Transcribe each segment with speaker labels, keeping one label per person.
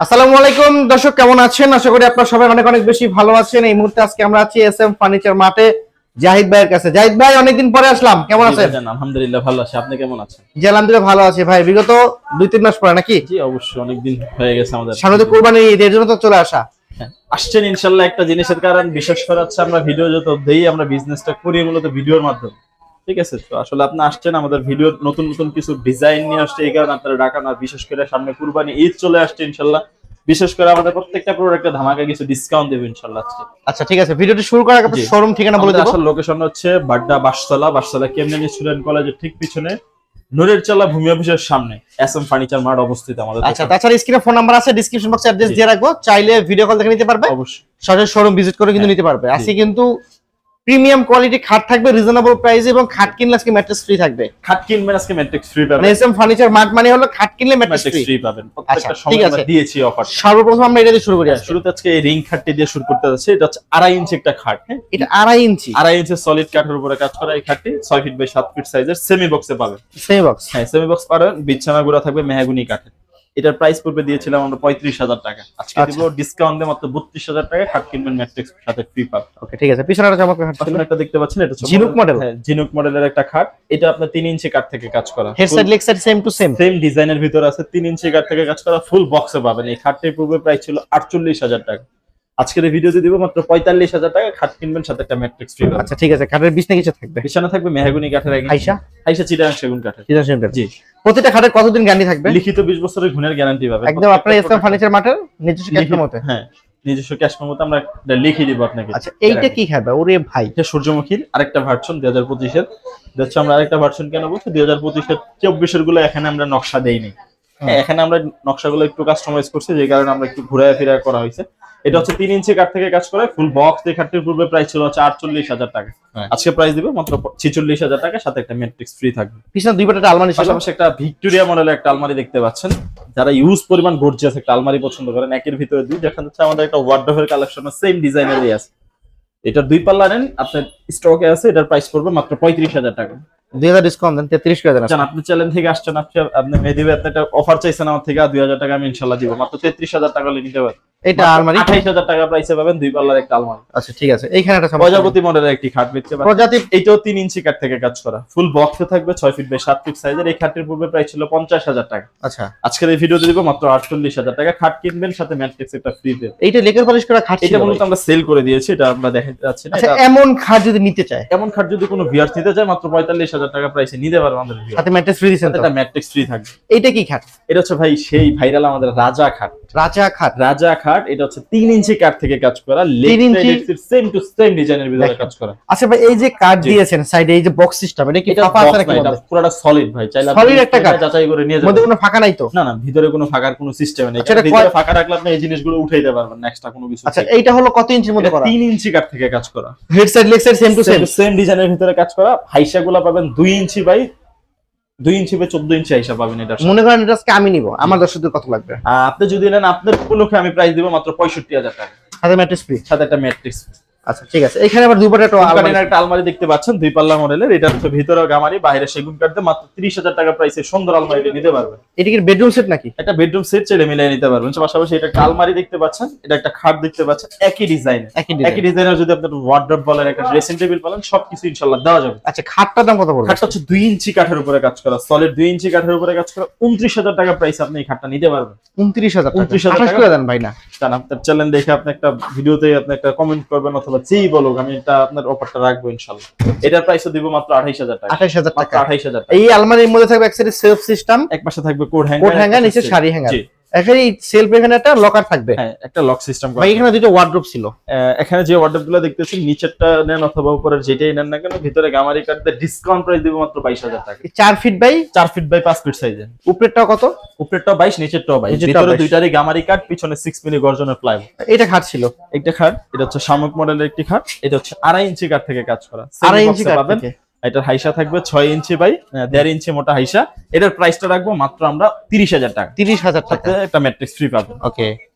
Speaker 1: আসসালামু আলাইকুম দর্শক, কেমন আছেন? আশা করি আপনারা সবাই অনেক অনেক বেশি ভালো আছেন। এই মুহূর্তে আজকে আমরা আছি এসএম ফার্নিচার মার্টে জাহিদ ভাইয়ের কাছে। জাহিদ ভাই, অনেকদিন পরে আসলাম, কেমন আছেন?
Speaker 2: আলহামদুলিল্লাহ ভালো আছি, আপনি কেমন আছেন?
Speaker 1: জি আলহামদুলিল্লাহ ভালো আছি ভাই। বিগত 2-3 মাস পরে নাকি?
Speaker 2: জি অবশ্যই, অনেকদিন হয়ে গেছে আমাদের।
Speaker 1: সামনে তো কুরবানি ঈদের জন্য তো চলে আসা।
Speaker 2: আসছেন ইনশাআল্লাহ। একটা জিনিসের কারণ বিশেষ করে হচ্ছে আমরা ভিডিও যত দেই, আমরা বিজনেসটা করি মূলত ভিডিওর মাধ্যমে। ঠিক আছে, তো আসলে আপনি আসছেন আমাদের ভিডিও নতুন নতুন কিছু ডিজাইন নিয়ে আসছে, এই কারণে আপনারা ডাকা না। বিশেষ করে সামনে কুরবানি ঈদ চলে আসছে ইনশাআল্লাহ, বিশেষ করে আমাদের প্রত্যেকটা প্রোডাক্টে ধামাকা কিছু ডিসকাউন্ট দেব ইনশাআল্লাহ আজকে।
Speaker 1: আচ্ছা ঠিক আছে, ভিডিওটি শুরু করার আগে শোরুম ঠিকানা বলে দেব।
Speaker 2: আসল লোকেশন হচ্ছে বাড্ডা বাসতলা কেমনে স্টুডেন্ট কলেজের ঠিক পিছনে নূরের চালা ভূমি অফিসের সামনে এসএম ফার্নিচার মার্ট অবস্থিত আমাদের।
Speaker 1: আচ্ছা, তাছাড়া স্ক্রিনে ফোন নাম্বার আছে, ডেসক্রিপশন বক্সে অ্যাড্রেস দিয়ে রাখবো, চাইলে ভিডিও কল দেখে নিতে পারবে।
Speaker 2: অবশ্যই
Speaker 1: সরাসরি শোরুম ভিজিট করে কিন্তু নিতে পারবে। আজকে কিন্তু প্রিমিয়াম কোয়ালিটি খাট থাকবে রিজনেবল প্রাইসে, এবং খাট কিনলে আজকে ম্যাট্রেস ফ্রি থাকবে।
Speaker 2: খাট কিনবেন আজকে ম্যাট্রিক্স ফ্রি পাবেন।
Speaker 1: এসএম ফার্নিচার মার্ট মানে হলো খাট কিনলে ম্যাট্রেস
Speaker 2: ফ্রি পাবেন।
Speaker 1: আচ্ছা
Speaker 2: প্রত্যেকটা
Speaker 1: ঠিক
Speaker 2: সময়
Speaker 1: আছে,
Speaker 2: আমরা দিয়েছি অফার।
Speaker 1: সর্বপ্রথম আমরা এটা দিয়ে শুরু করি।
Speaker 2: শুরুতে আজকে এই রিং খাটটি দিয়ে শুরু করতে যাচ্ছি। এটা হচ্ছে 2.5 ইঞ্চি একটা খাট। হ্যাঁ,
Speaker 1: এটা 2.5 ইঞ্চি
Speaker 2: 2.5 ইঞ্চি সলিড কাঠের উপরে কাজ করা এই খাটটি 6 ফিট বাই 7 ফিট সাইজের সেমি বক্সে পাবেন।
Speaker 1: Semi box?
Speaker 2: হ্যাঁ, সেমি বক্স পাবেন। বিছানা গুঁড়া থাকবে মেহগনি কাঠের। এটার প্রাইস পড়বে দিয়েছিলাম আমরা 35,000 টাকা, আজকে দিব ডিসকাউন্ট দিয়ে মাত্র 32,000 টাকা। খাট কিনবেন ম্যাট্রিক্স সাথে ফ্রি পাবেন।
Speaker 1: ওকে ঠিক আছে, পিছনেটা চমৎকার খাট ছিল।
Speaker 2: একটা দেখতে পাচ্ছেন, এটা হচ্ছে
Speaker 1: ঝিনুক মডেল।
Speaker 2: হ্যাঁ, ঝিনুক মডেলের একটা খাট। এটা আপনার 3 ইঞ্চি কাঠ থেকে কাজ করা।
Speaker 1: Head side leg side same to same
Speaker 2: ডিজাইনের ভিতরে আছে। 3 ইঞ্চি কাঠ থেকে কাজ করা ফুল বক্সে পাবেন। এই খাটটির পূর্বে প্রাইস ছিল 48,000 টাকা, আজকের এই ভিডিওতে দিব মাত্র 45,000 টাকা। খাট কিনবেন সাথে একটা ম্যাট্রিক্স ফ্রি পাবেন।
Speaker 1: আচ্ছা ঠিক আছে, খাটের বিছনা কিছু থাকবে?
Speaker 2: বিছানা থাকবে মেহগনি কাঠের, আইসা চিটাগাং সেগুন কাঠের। জি,
Speaker 1: প্রতিটা খাটের কতদিন গ্যারান্টি থাকবে?
Speaker 2: লিখিত 20 বছরের গুণের গ্যারান্টি পাবেন
Speaker 1: একদম আপনার এসএম ফার্নিচার মার্টের নিজস্ব ক্যাশ মেমোতে।
Speaker 2: হ্যাঁ, নিজস্ব ক্যাশ মেমোতে আমরা এটা লিখে দিব আপনাকে।
Speaker 1: আচ্ছা, এইটা কি খাবে? ওরে ভাই,
Speaker 2: এটা সূর্যমুখীর আরেকটা ভার্সন 2025 এর। দেখছো আমরা আরেকটা ভার্সন কেন বলছি, 2025 এর 24 এর গুলো এখানে আমরা নকশা দেইনি। এখানে আমরা নকশাগুলো একটু কাস্টমাইজ করছি, যে কারণে আমরা একটু ঘুরায় ফিরায় করা হয়েছে। এটা হচ্ছে 3 ইঞ্চি কাঠ থেকে কাজ করে ফুল বক্স। এই খাটটির পূর্বে প্রাইস ছিল 48,000 টাকা, আজকে প্রাইস দিব মাত্র 46,000 টাকা, সাথে একটা ম্যাট্রিক্স ফ্রি থাকবে।
Speaker 1: পিছনে দুই পাটে আলমারি ছিল,
Speaker 2: পাশাপাশি একটা ভিক্টোরিয়া মডেলের একটা আলমারি দেখতে পাচ্ছেন। যারা ইউজ পরিমাণ গর্জিয়াস একটা আলমারি পছন্দ করেন, একের ভিতরে দুই, দেখা যাচ্ছে আমাদের একটা ওয়ার্ডরোবের কালেকশন সেম ডিজাইনেরই আছে। এটা 2 পাল্লা নেন, আপনার স্টকে আছে। এটার প্রাইস পড়বে মাত্র 35,000 টাকা।
Speaker 1: 2000 ডিসকাউন্ট দেন, 33 করে দেন।
Speaker 2: আপনি চ্যালেঞ্জ থেকে আসছেন, আপনি মেহেদিবে আপনি একটা অফার চাইছেন আমার থেকে, 2000 টাকা আমি ইনশাআল্লাহ দিব। মাত্র 33,000 টাকা হলে নিতে পারেন।
Speaker 1: এটা আলমারি
Speaker 2: 28,000 টাকা প্রাইসে পাবেন 2 পাল্লার একটা আলমারি।
Speaker 1: আচ্ছা ঠিক আছে, এইখানে একটা
Speaker 2: প্রজাপতি মডেলের একটি খাট দেখতে পাচ্ছেন। প্রজাপতি এটাও 3 ইঞ্চি কাঠ থেকে কাজ করা, ফুল বক্সে থাকবে 6 ফিট বাই 7 ফিট সাইজের। এই খাটটির পূর্বে প্রাইস ছিল 50,000 টাকা।
Speaker 1: আচ্ছা,
Speaker 2: আজকের এই ভিডিওতে দিব মাত্র 48,000 টাকা। খাট কিনবেন সাথে ম্যাট্রিক্স একটা ফ্রি দেব।
Speaker 1: এইটা লেকার পলিশ করা খাট,
Speaker 2: এটা মূলত আমরা সেল করে দিয়েছি, এটা আমরা দেখাতে যাচ্ছি না।
Speaker 1: আচ্ছা, এমন খাট যদি নিতে চায়,
Speaker 2: এমন খাট যদি কোনো ভিউয়ার্স নিতে চায়, মাত্র 45,000 টাকা প্রাইসে নিতে পারবে আমাদের ভিউয়ার,
Speaker 1: সাথে ম্যাট্রেস ফ্রি দিবেন।
Speaker 2: এটা ম্যাট্রিক্স ফ্রি থাকবে।
Speaker 1: এইটা কি খাট?
Speaker 2: এটা হচ্ছে ভাই সেই ভাইরাল আমাদের রাজা খাট। রাজা খাট এটা হচ্ছে 3 ইঞ্চি কাঠ থেকে কাজ করা, সেম টু সেম ডিজাইনের ভিতরে কাজ করা।
Speaker 1: আচ্ছা ভাই, এই যে কাঠ দিয়েছেন সাইডে, এই যে বক্স সিস্টেম, এটা কি ফাঁকা আছে নাকি?
Speaker 2: এটা পুরোটা সলিড ভাই, চাইলে
Speaker 1: সলিড একটা কাঠ
Speaker 2: যাচাই করে নিয়ে যাবেন।
Speaker 1: মধ্যে কোনো ফাঁকা নাই তো?
Speaker 2: না না, ভিতরে কোনো ফাঁকার কোনো সিস্টেম নেই। এটা ভিতরে ফাঁকা রাখলে আপনি এই জিনিসগুলো উঠাইতে পারবেন না, এক্সট্রা কোনো কিছু।
Speaker 1: আচ্ছা, এইটা হলো কত ইঞ্চির মধ্যে করা?
Speaker 2: 3 ইঞ্চি কাঠ থেকে কাজ করা,
Speaker 1: head side leg side same to
Speaker 2: same ডিজাইনের ভিতরে কাজ করা। হাইসাগুলো পাবেন 2 ইঞ্চি বাই 14 ইঞ্চি আইসা পাবেন। এটা
Speaker 1: মনে করেন এটা আজকে আমি নিব, আমার দর্শকদের কত লাগবে?
Speaker 2: আপনি যদি নেন, আপনার উপলক্ষে আমি প্রাইস দিব মাত্র 65,000 টাকা,
Speaker 1: সাথে ম্যাট্রেস ফ্রি,
Speaker 2: সাথে একটা ম্যাট্রিক্স।
Speaker 1: আচ্ছা ঠিক আছে, এখানে আবার দুই পাটে
Speaker 2: একটা আলমারি দেখতে পাচ্ছেন 2 পাল্লা মডেলের। এটা হচ্ছে ভিতরে গামারি, বাইরে সেগুন কাঠ দিয়ে মাত্র 30,000 টাকা প্রাইসে সুন্দর আলমারিটা নিতে পারবেন।
Speaker 1: এটা কি বেডরুম সেট নাকি?
Speaker 2: একটা বেডরুম সেট চাইলে মিলিয়ে নিতে পারবেন। পাশাপাশি এটা একটা আলমারি দেখতে পাচ্ছেন, এটা একটা খাট দেখতে পাচ্ছেন, একই ডিজাইনের যদি আপনার ওয়ার্ডরোব বলেন, একটা ড্রেসিং টেবিল বলেন, সবকিছু ইনশাআল্লাহ দেওয়া যাবে।
Speaker 1: আচ্ছা, খাটটার দাম কত পড়বে?
Speaker 2: খাটটা হচ্ছে 2 ইঞ্চি কাঠের উপরে কাজ করা, সলিড 2 ইঞ্চি কাঠের উপরে কাজ করা। 29,000 টাকা প্রাইস আপনি এই খাটটা নিতে পারবেন।
Speaker 1: 29,000 টাকা করে দেন ভাই। না
Speaker 2: জান, আপনার চ্যানেল দেখে আপনি একটা ভিডিওতে আপনি একটা কমেন্ট করবেন, অথবা যেই বলুক, আমি এটা আপনার অফারটা রাখবো ইনশাআল্লাহ। এটার প্রাইসও দিব মাত্র 28,000 টাকা।
Speaker 1: 28,000 টাকা,
Speaker 2: 28,000 টাকা।
Speaker 1: এই আলমারির মধ্যে থাকবে এক সাইডে সেলফ সিস্টেম,
Speaker 2: এক পাশে থাকবে কোড
Speaker 1: হ্যাঙ্গার, নিচে শাড়ি হ্যাঙ্গার। এখানে সেলফ, এখানে একটা লকার থাকবে।
Speaker 2: হ্যাঁ, একটা লক সিস্টেম করা।
Speaker 1: ভাই এখানে দুটো ওয়ার্ডরোব ছিল।
Speaker 2: এখানে যে ওয়ার্ডরোবগুলো দেখতেছেন, নিচেরটা নেন অথবা উপরের যেটাই নেন না কেন, ভিতরে গামারি কাঠ দিয়ে ডিসকাউন্ট প্রাইস দিব মাত্র 22,000 টাকা।
Speaker 1: 4 ফিট বাই
Speaker 2: 5 ফিট সাইজের।
Speaker 1: উপরেরটাও কত?
Speaker 2: উপরেরটাও 22, নিচেরটাও 22। ভিতরে দুইটারই গামারি কাঠ, পিছনে 6 মিলি গর্জনের প্লাইউড।
Speaker 1: এটা খাট ছিল,
Speaker 2: একটা খাট। এটা হচ্ছে শামুক মডেলের একটি খাট। এটা হচ্ছে 2.5 ইঞ্চি কাঠ থেকে কাজ করা,
Speaker 1: 2.5 ইঞ্চি কাঠ
Speaker 2: পাবেন। এটার হাইসা থাকবে 6 ইঞ্চি বাই 1.5 ইঞ্চি মোটা হাইসা। এটার প্রাইসটা রাখবো মাত্র আমরা 30,000 টাকা।
Speaker 1: 30,000 টাকা,
Speaker 2: একটা ম্যাট্রিক্স ফ্রি পাবেন।
Speaker 1: ওকে।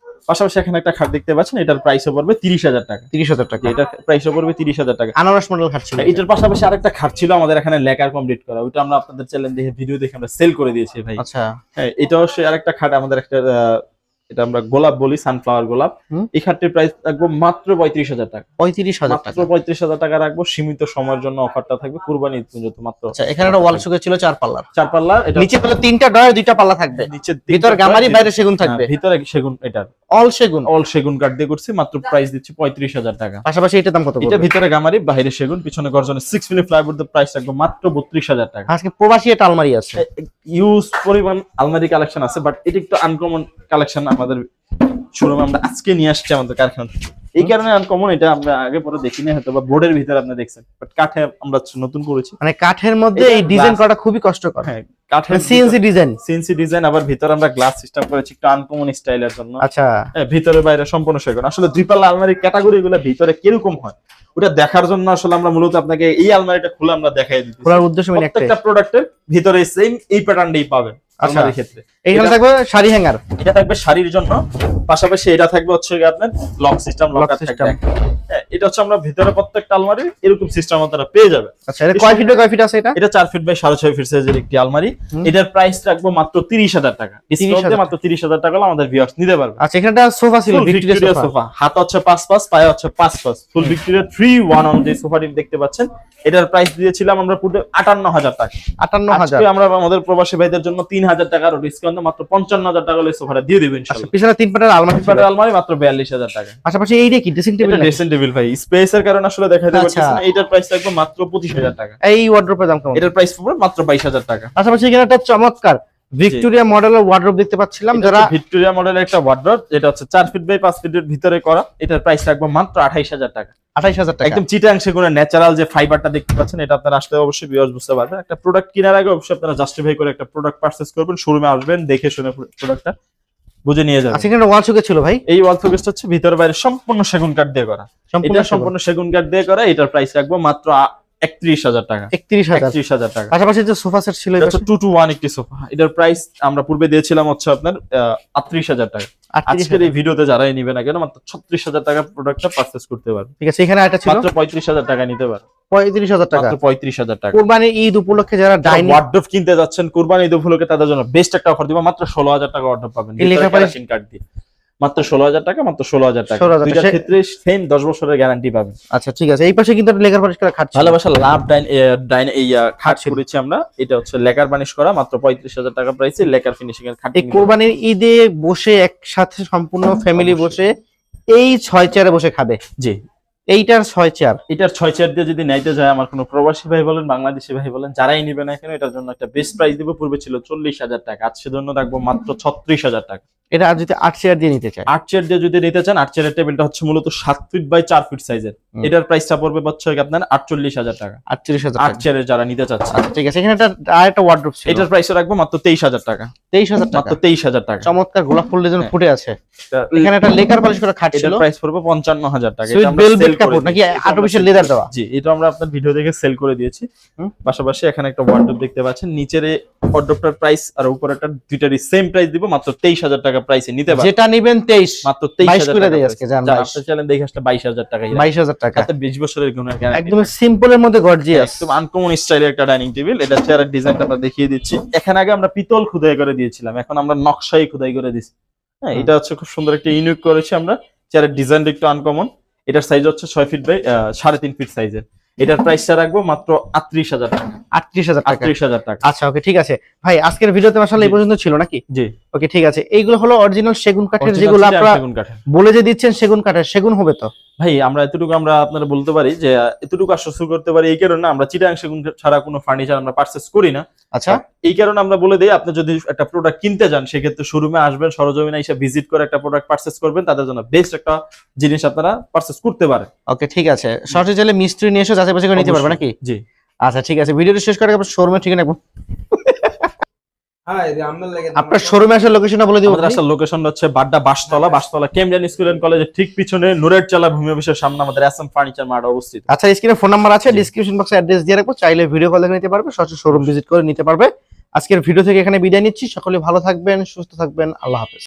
Speaker 2: পাশাপাশি এখানে একটা খাট দেখতে পাচ্ছেন, এটার প্রাইসও পড়বে 30,000 টাকা।
Speaker 1: 30,000 টাকা,
Speaker 2: এটার প্রাইসও পড়বে 30,000 টাকা।
Speaker 1: আনারস মডেল খাট ছিল।
Speaker 2: এটার পাশাপাশি আরেকটা খাট ছিল আমাদের এখানে লেকার কমপ্লিট করা, ওইটা আমরা আপনাদের চ্যানেল দেখে ভিডিও দেখে আমরা সেল করে দিয়েছি ভাই।
Speaker 1: আচ্ছা,
Speaker 2: হ্যাঁ, এটাও সে আরেকটা খাট আমাদের একটা এটা আমরা গোলাপ বলি, সানফ্লাওয়ার গোলাপ। এই খাটটির প্রাইস রাখবো মাত্র 35,000 টাকা।
Speaker 1: 35,000 টাকা,
Speaker 2: মাত্র 35,000 টাকা রাখবো। সীমিত সময়ের জন্য অফারটা থাকবে, কুরবানি ঈদ পর্যন্ত মাত্র।
Speaker 1: আচ্ছা, এখানে একটা ওয়াল শোকেস ছিল 4 পাল্লার।
Speaker 2: 4 পাল্লার, এটা
Speaker 1: নিচে পেলে 3টা ডয়ার 2টা পাল্লা থাকবে,
Speaker 2: নিচে
Speaker 1: ভিতর গামারি বাইরে সেগুন থাকবে।
Speaker 2: ভিতরে সেগুন, এটা
Speaker 1: অল সেগুন,
Speaker 2: অল সেগুন কাঠ দিয়ে করছি। মাত্র প্রাইস দিচ্ছি 35,000 টাকা।
Speaker 1: পাশাপাশি এটার দাম কত
Speaker 2: এটা
Speaker 1: পড়বে?
Speaker 2: ভিতরে গামারি বাইরে সেগুন, পিছনে গর্জনে 6 মিলি প্লাইউড দিয়ে প্রাইস রাখবো মাত্র 32,000 টাকা।
Speaker 1: আজকে প্রবাসী একটা আলমারি আছে,
Speaker 2: ইউজ পরিমাণ আলমারি কালেকশন আছে, বাট এটা একটু আনকমন কালেকশন আমাদের শোরুমে আমরা আজকে নিয়ে আসছি আমাদের কারখানা। এই কারণে আনকমন, এটা আমরা আগে পরে দেখিনি হয়তো, বা বোর্ডের ভিতরে আপনি দেখছেন, বাট কাঠে আমরা নতুন করেছি।
Speaker 1: মানে কাঠের মধ্যে এই ডিজাইন করাটা খুবই কষ্টকর।
Speaker 2: হ্যাঁ, কাঠের
Speaker 1: সিএনসি ডিজাইন,
Speaker 2: সিএনসি ডিজাইন, আবার ভিতরে আমরা গ্লাস সিস্টেম করেছি একটু আনকমন স্টাইলের জন্য।
Speaker 1: আচ্ছা,
Speaker 2: হ্যাঁ, ভিতরে বাইরে সম্পূর্ণ সেগুন। আসলে দুই পাল্লা আলমারির ক্যাটাগরি গুলো ভিতরে কিরকম হয় ওটা দেখার জন্য আসলে আমরা মূলত আপনাকে এই আলমারিটা খুলে আমরা দেখাই দিচ্ছি।
Speaker 1: খোলার উদ্দেশ্য মানে একটাই,
Speaker 2: প্রত্যেকটা প্রোডাক্টের ভিতরে সেম এই প্যাটার্নটাই পাবেন আলমারির ক্ষেত্রে।
Speaker 1: এইখানে থাকবে শাড়ি হ্যাঙ্গার,
Speaker 2: এটা থাকবে শাড়ির জন্য, পাশাপাশি এটা থাকবে হচ্ছে আপনার লক সিস্টেম, লকার সিস্টেম। হ্যাঁ, এটা হচ্ছে আমরা ভিতরে প্রত্যেকটা আলমারি এরকম সিস্টেম আপনারা পেয়ে যাবে।
Speaker 1: আচ্ছা, এটা কয় ফিট বাই কয় ফিট আছে? এটা
Speaker 2: 4 ফিট বাই 6.5 ফিট সাইজের একটি আলমারি। এটার প্রাইস রাখবো মাত্র 30,000 টাকা। ডিসকাউন্টে মাত্র 30,000 টাকা হলে আমাদের ভিউয়ার্স নিতে পারবে।
Speaker 1: আচ্ছা, এখানে একটা সোফা ছিল, ভিক্টোরিয়া সোফা,
Speaker 2: হাত হচ্ছে 5 পায়ে হচ্ছে 5 ফুল ভিক্টোরিয়া 3-1 যে সোফাটি দেখতে পাচ্ছেন, এটার প্রাইস দিয়েছিলাম আমরা পুরো 58,000 টাকা।
Speaker 1: 58,000।
Speaker 2: আজকে আমরা আমাদের প্রবাসী ভাইদের জন্য 3,000 টাকার ডিসকাউন্টে মাত্র 55,000 টাকা হলে সোফাটা দিয়ে দেব ইনশাআল্লাহ।
Speaker 1: পিছনে 3 পাটের আলমারি,
Speaker 2: আলমারি মাত্র 42,000 টাকা।
Speaker 1: পাশাপাশি এইটা কি ড্রেসিং টেবিল?
Speaker 2: এটা ড্রেসিং টেবিল ভাই, স্পেসের কারণে আসলে দেখাইতে পারতেছি না। এটার প্রাইস রাখবো মাত্র 25,000 টাকা।
Speaker 1: এই ওয়ার্ড্রোবের দাম কেমন?
Speaker 2: এটার প্রাইস পড়বে মাত্র 22,000 টাকা।
Speaker 1: পাশাপাশি এখানে একটা চমৎকার ভিক্টোরিয়া মডেলের ওয়ার্ড্রোব দেখতে পাচ্ছিলাম, যারা
Speaker 2: ভিক্টোরিয়া মডেলের একটা ওয়ার্ড্রোব, যেটা হচ্ছে 4 ফিট বাই 5 ফিটের ভিতরে করা। এটার প্রাইস রাখবো মাত্র 28,000 টাকা।
Speaker 1: 28,000 টাকা।
Speaker 2: একদম চিটাং সেগুনের ন্যাচারাল যে ফাইবারটা দেখতে পাচ্ছেন, এটা আপনারা আসলে অবশ্যই ভিউয়ার্স বুঝতে পারবেন। একটা প্রোডাক্ট কেনার আগে অবশ্যই আপনারা জাস্টিফাই করে একটা প্রোডাক্ট পারচেজ করবেন। শোরুমে আসবেন, দেখে শুনে প্রোডাক্টটা বুঝে নিয়ে যাবেন।
Speaker 1: আচ্ছা, এখানে ওয়াল শোকেস ছিল ভাই।
Speaker 2: এই ওয়াল শোকেসটা হচ্ছে ভিতরে বাইরে সম্পূর্ণ সেগুন কাঠ দিয়ে করা। এটা সম্পূর্ণ সেগুন কাঠ দিয়ে করা। এটার প্রাইস রাখবো মাত্র 31,000 টাকা।
Speaker 1: 31,000
Speaker 2: টাকা।
Speaker 1: পাশাপাশি যে সোফা সেট ছিল,
Speaker 2: এটা 2-to-1 একটি সোফা। এটার প্রাইস আমরা পূর্বে দিয়েছিলাম হচ্ছে আপনার 38,000 টাকা। আজকের এই ভিডিওতে যারাই নিবে না কেন মাত্র 36,000 টাকা প্রোডাক্টটা পারচেজ করতে পারবে।
Speaker 1: ঠিক আছে, এখানে একটা ছিল
Speaker 2: মাত্র 35,000 টাকা নিতে পারবে।
Speaker 1: 35,000 টাকা,
Speaker 2: মাত্র 35,000 টাকা।
Speaker 1: কুরবানির ঈদ উপলক্ষে যারা ডাইনিং
Speaker 2: ওয়ার্ডরোব কিনতে যাচ্ছেন কুরবানি ঈদ উপলক্ষে, তাদের জন্য বেস্ট একটা অফার দিব। মাত্র 16,000 টাকা ওয়ার্ডরোব পাবেন কেরাসিন কার্ড দিয়ে। মাত্র 16,000 টাকা, মাত্র 16,000 টাকা। দুইটার ক্ষেত্রে সেম 10 বছরের গ্যারান্টি পাবেন।
Speaker 1: আচ্ছা, ঠিক আছে। এই পাশে কিন্তু একটা লেকার বানিশ করা খাট ছিল,
Speaker 2: ভালোবাসা লাভ খাট করেছি আমরা। এটা হচ্ছে লেকার বানিশ করা, মাত্র 35,000 টাকা প্রাইসে লেকার ফিনিশিং এর খাট।
Speaker 1: এই কুরবানির ঈদে বসে একসাথে সম্পূর্ণ ফ্যামিলি বসে এই 6 চেয়ারে বসে খাবে।
Speaker 2: জি,
Speaker 1: এইটার 6 চেয়ার,
Speaker 2: এটার 6 চেয়ার দিয়ে যদি নাইতে যায়, আমার কোনো প্রবাসী ভাই বলেন, বাংলাদেশি ভাই বলেন, যারাই নিবে না কেন, এটার জন্য একটা বেস্ট প্রাইস দিব। পূর্বে ছিল 40,000 টাকা, আজ সেজন্য রাখবো মাত্র 36,000 টাকা।
Speaker 1: এটা আর যদি 8 চেয়ার দিয়ে নিতে চায়,
Speaker 2: 8 চেয়ার দিয়ে যদি নিতে চান, 8 চেয়ারের টেবিলটা হচ্ছে মূলত 7 ফিট বাই 4 ফিট সাইজের। এটার প্রাইসটা পড়বে হচ্ছে আপনার 48,000 টাকা।
Speaker 1: 48,000
Speaker 2: 8 চেয়ারের যারা নিতে চাচ্ছে।
Speaker 1: আচ্ছা, ঠিক আছে। এখানে একটা ওয়ার্ডরোব ছিল,
Speaker 2: এটার প্রাইস রাখবো মাত্র 23,000 টাকা।
Speaker 1: 23,000 টাকা,
Speaker 2: মাত্র 23,000 টাকা।
Speaker 1: চমৎকার গোলাপ ফুল ডিজাইন ফুটে আছে। এখানে একটা লেকার বালিশ করা খাট ছিল,
Speaker 2: এটার প্রাইস পড়বে 55,000 টাকা।
Speaker 1: এটা আমরা সেল কাপড় নাকি আর্টিফিশিয়াল লেদার দেওয়া?
Speaker 2: জি, এটা আমরা আপনার ভিডিও দেখে সেল করে দিয়েছি। পাশাপাশি এখানে একটা ওয়ার্ডরোব দেখতে পাচ্ছেন, নিচের ওয়ার্ডরোবটার প্রাইস আর উপরেরটা দুইটারই সেম প্রাইস দিব, মাত্র 23,000 টাকা প্রাইসে নিতে পারবেন।
Speaker 1: যেটা নেবেন 23,
Speaker 2: মাত্র 23,000
Speaker 1: করে
Speaker 2: টাকা
Speaker 1: দেই আজকে। জান
Speaker 2: আপনি চ্যানেল দেখে আসলে 22,000 টাকা।
Speaker 1: 22,000 টাকা,
Speaker 2: তাতে 20 বছরের গুণের গ্যারান্টি।
Speaker 1: একদম সিম্পলের মধ্যে গর্জিয়াস,
Speaker 2: একদম আনকমন স্টাইলের একটা ডাইনিং টেবিল। এটা চেয়ারের ডিজাইনটা আমরা দেখিয়ে দিচ্ছি। এখানে আগে আমরা পিতল খোদাই করে দিয়েছিলাম, এখন আমরা নকশাই খোদাই করে দিচ্ছি। হ্যাঁ, এটা হচ্ছে খুব সুন্দর একটা ইউনিক করেছি আমরা। চেয়ারের ডিজাইনটা একটু আনকমন। এটার সাইজ হচ্ছে 6 ফিট বাই 3.5 ফিট সাইজের। এটার প্রাইসটা রাখবো মাত্র 38,000 টাকা।
Speaker 1: 38,000 টাকা।
Speaker 2: 38,000 টাকা।
Speaker 1: আচ্ছা, ওকে, ঠিক আছে ভাই। আজকের ভিডিওতে মাশাআল্লাহ এই পর্যন্ত ছিল নাকি?
Speaker 2: জি,
Speaker 1: ওকে, ঠিক আছে। এইগুলো হলো অরিজিনাল সেগুন কাঠের, যেগুলো আপনারা বলে যে দিচ্ছেন সেগুন কাঠের, সেগুন হবে তো
Speaker 2: ভাই? আমরা এতটুকু আমরা আপনারা বলতে পারি যে এতটুকু আশ্বস্ত করতে পারি, এই কারণে আমরা চিটাং সেগুন ছাড়া কোনো ফার্নিচার আমরা পারচেজ করি না।
Speaker 1: আচ্ছা,
Speaker 2: এই কারণে আমরা বলে দিই, আপনি যদি একটা প্রোডাক্ট কিনতে যান, সেক্ষেত্রে শোরুমে আসবেন, সরজমিনে এসে ভিজিট করে একটা প্রোডাক্ট পারচেজ করবেন, তাদের জন্য বেস্ট একটা জিনিস আপনারা পারচেজ করতে পারেন।
Speaker 1: ওকে, ঠিক আছে। সরাসরি চাইলে মিস্ত্রি নিয়ে এসে যাচাই বাছাই করে নিতে পারবে নাকি?
Speaker 2: জি।
Speaker 1: আচ্ছা, ঠিক আছে। ভিডিওটা শেষ করে আপনার শোরুমের ঠিকানা আপনার শোরুমে আসার লোকেশনটা বলে দিব।
Speaker 2: আমাদের আসার লোকেশন হচ্ছে Badda Bashtola Cambrian school and কলেজের ঠিক পিছনে নুরের চালা ভূমি অফিসের সামনে আমাদের এসএম ফার্নিচার মার্ট অবস্থিত।
Speaker 1: আচ্ছা, স্ক্রিনে ফোন নাম্বার আছে, ডেসক্রিপশন বক্সে অ্যাড্রেস দিয়ে রাখবো, চাইলে ভিডিও কল দেখে নিতে পারবে, সরাসরি শোরুম ভিজিট করে নিতে পারবে। আজকের ভিডিও থেকে এখানে বিদায় নিচ্ছি। সকলে ভালো থাকবেন, সুস্থ থাকবেন। আল্লাহ হাফেজ।